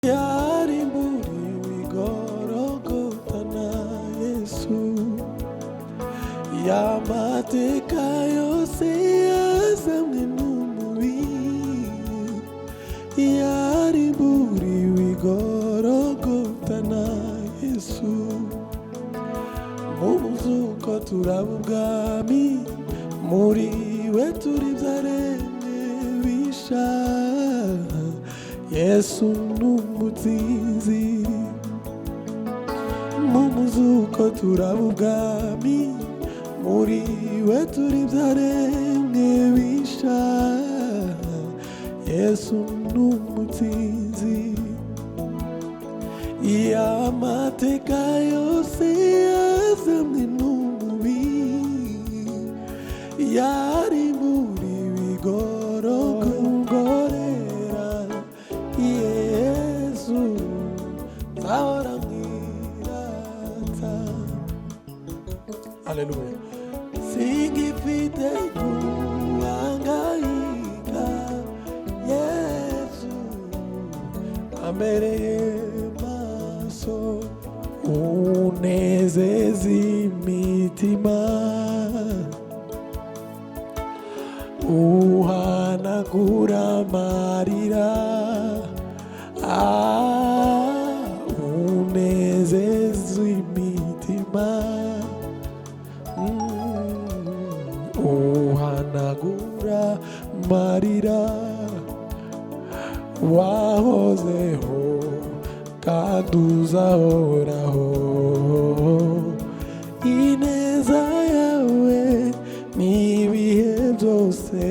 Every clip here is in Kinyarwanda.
yarimburiwe igorogota na Yesu, y'amateka yose yazanywe n'umubiri, yarimburiwe igorogota na Yesu, mu muzuko turaba ubwami, muri we turi ibyaremwe bisha. Yesu n'umutsinzi, mu muzuko turaba ubwami, muri we turi ibyaremwe bisha. Yesu n'umutsinzi, y'amateka yose yazanywe n'umubiri, yarimburiwe igorogorera. Yesu nzahora mwirata. Haleluya. Singifite guhangayika, Yesu ambereye maso, unezeza imitima, uhanagura amarira, unezeza imitima, uhanagura amarira. Wahozeho kandi uzahoraho, ineza yawe n'ibihe byose,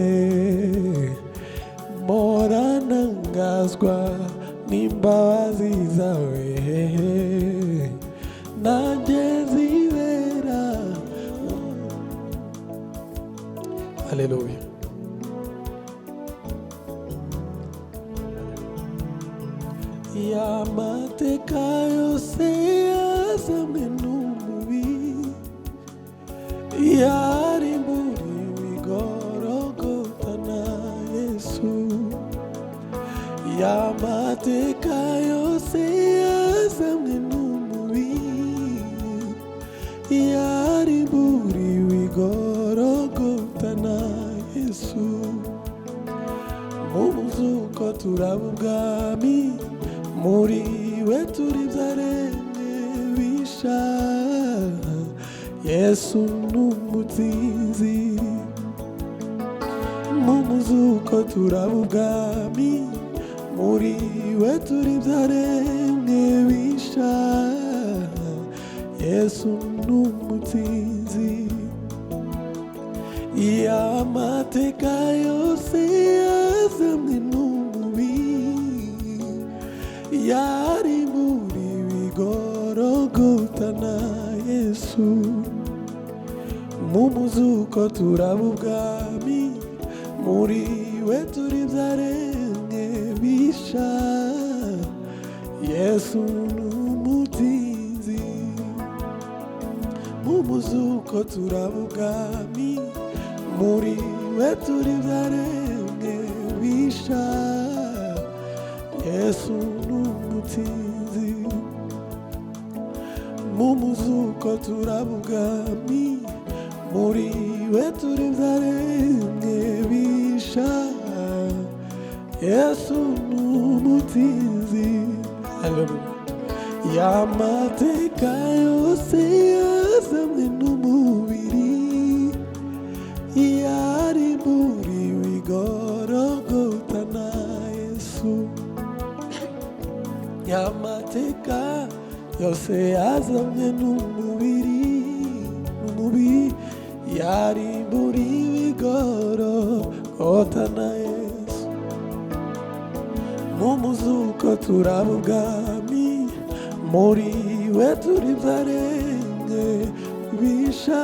mpora ntangazwa n'imbabazi zawe, nanjye zibera. Haleluya. Y'amateka yose yazanywe n'umubiri, yarimburiwe igorogota na Yesu, y'amateka yose yazanywe n'umubiri, yarimburiwe igorogota na Yesu, mu muzuko turaba ubwami, muri we turi ibyaremwe bisha. Yesu n'umutsinzi, mu muzuko turaba ubwami, muri we turi ibyaremwe bisha. Yesu n'umutsinzi, y'amateka yose yazanywe n'umubiri, yarimburiwe igorogota na Yesu, mu muzuko turaba ubwami, muri we turi ibyaremwe bisha. Yesu n'umutsinzi, mu muzuko turaba ubwami, muri we turi ibyaremwe bisha. Yesu n'umutsinzi, mu muzuko turaba ubwami, muri we turi ibyaremwe bisha. Yesu n'umutsinzi. Haleluya. Y'amateka yose yazanywe n'umubiri, yarimburiwe igorogota na Yesu, y'amateka yose yazanywe n'umubiri, yarimburiwe igorogota na Yesu, mu muzuko turaba ubwami, muri we turi ibyaremwe bisha.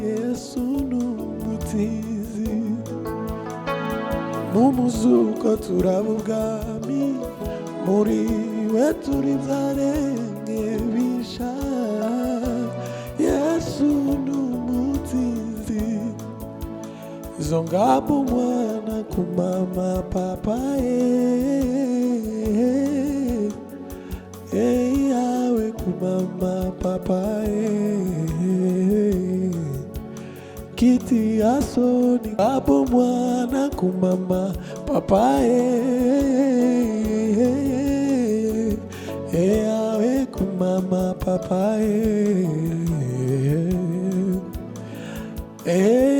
Yesu n'umutsinzi, mu muzuko turaba ubwami, muri we turi ibyaremwe bisha. Yesu n'umutsinzi, zongapo mwana kumama papaye masoni hapo mwana kumama papaye awe kumama papaye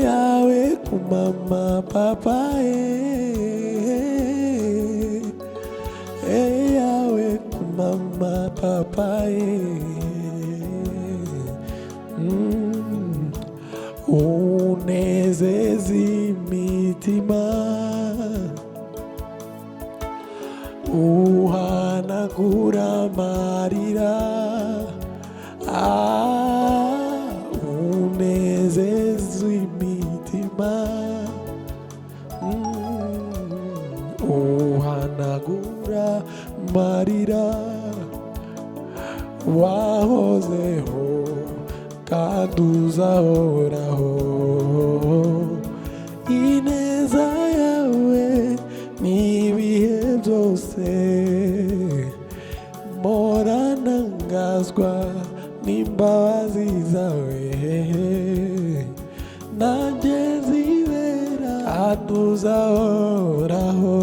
awe kumama papaye awe kumama papaye unezeza imitima uhanagura amarira unezeza imitima uhanagura amarira wahozeho kandi uzahoraho ineza yawe n'ibihe byose mpora ntangazwa n'imbabazi zawe nanjye zibera kandi uzahoraho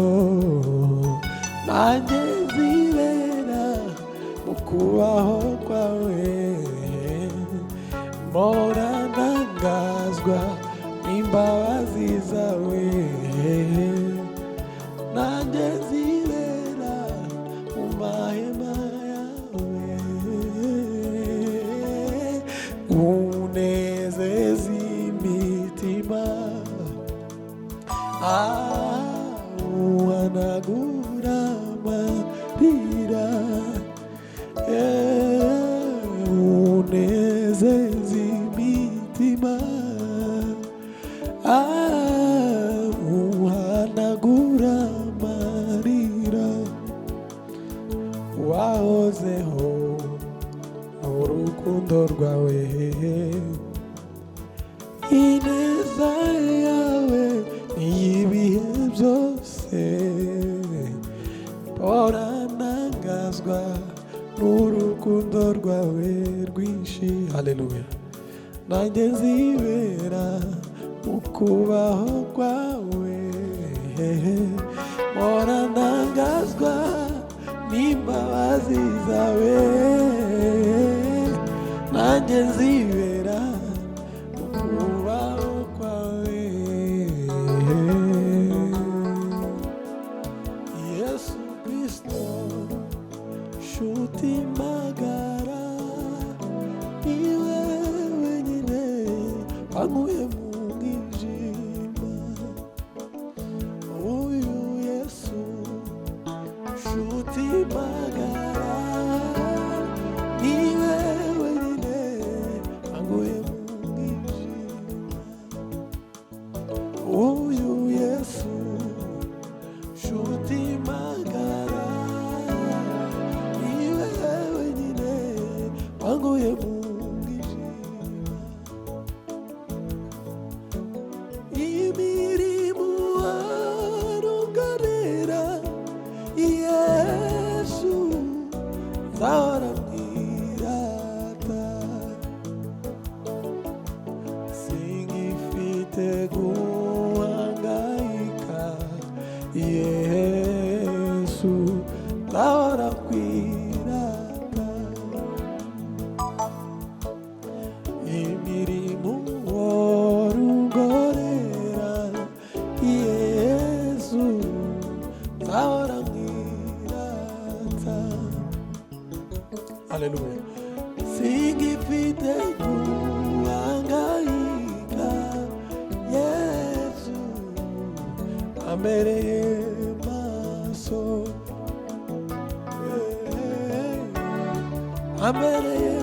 nanjye zibera mu kubaho kwawe mpora ntangazwa n'imbabazi zawe nanjye zibera mu mahema yawe unezeza imitima uhanagura amarira unezeza imitima uhanagura amarira wahozeho n'urukundo rwawe ineza yawe n'iyibihe byose mpora ntangazwa n'urukundo rwawe rwinshi haleluya nanjye nzibera mu kubaho kwawe mpora ntangazwa n'imbabazi zawe nanjye nzibera mu kubaho kwawe Yesu Kristo nshuti magara niwe wenyine wankuye mu mwijima uyu Yesu nshuti magara niwe wenyine wankuye mu mwijima uyu Yesu nshuti magara niwe wenyine wankuye mu imirimo warugarera Yesu nzahora mwirata singifite guhangayika Yesu nzahora kwirata imirimo warugorera Yesu nzahora mwirata haleluya singifite guhangayika Yesu ambereye maso ambereye